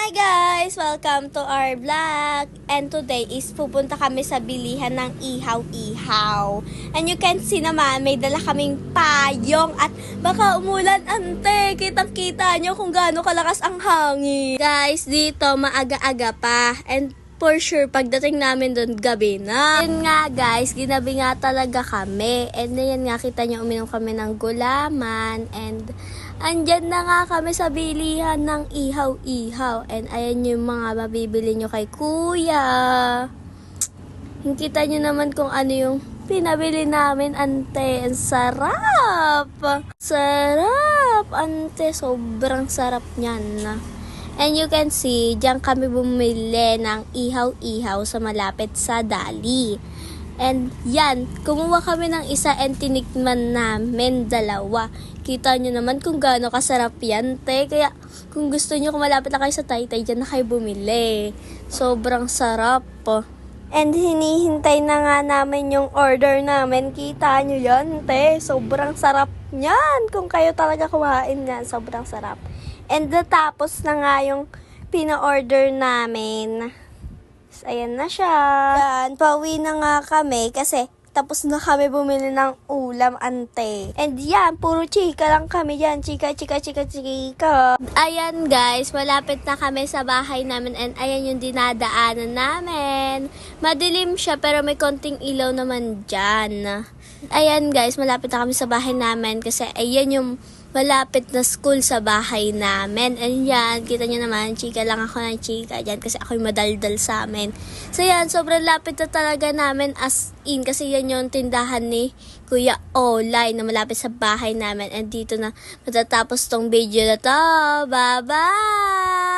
Hi guys! Welcome to our vlog. And today is pupunta kami sa bilihan ng ihaw-ihaw. And you can see naman, may dala kaming payong at baka umulan, ante. Kitang-kita nyo kung gaano kalakas ang hangin. Guys, dito maaga-aga pa. And for sure, pagdating namin doon, gabi na. Yun nga guys, ginabi nga talaga kami. And yan nga, kita nyo, uminom kami ng gulaman. And andyan na nga kami sa bilihan ng ihaw-ihaw. And ayan yung mga mabibili nyo kay kuya. Kita nyo naman kung ano yung pinabili namin, ante. Ang sarap! Sarap, ante. Sobrang sarap niyan. And you can see, diyan kami bumili ng ihaw-ihaw sa malapit sa Dali. And yan, kumuha kami ng isa and tinikman namin dalawa. Kita nyo naman kung gaano kasarap yan, te. Kaya kung gusto nyo, kung malapit na kayo sa Taytay, dyan na kayo bumili. Sobrang sarap. And hinihintay na nga namin yung order namin. Kita nyo yan, te. Sobrang sarap yan. Kung kayo talaga kumain yan, sobrang sarap. And natapos na nga yung pina-order namin. Ayan na siya. Yan, pauwi na nga kami kasi tapos na kami bumili ng ulam, ante. And yan, puro chika lang kami yan. Chika. Ayan guys, malapit na kami sa bahay namin and ayan yung dinadaanan namin. Madilim siya pero may konting ilaw naman dyan. Ayan guys, malapit na kami sa bahay namin kasi ayan yung malapit na school sa bahay namin. And yan, kita nyo naman, chika lang ako ng chika dyan kasi ako'y madaldal sa amin. So yan, sobrang lapit na talaga namin as in kasi yan yung tindahan ni Kuya Olay na malapit sa bahay namin. And dito na matatapos tong video na to. Bye-bye!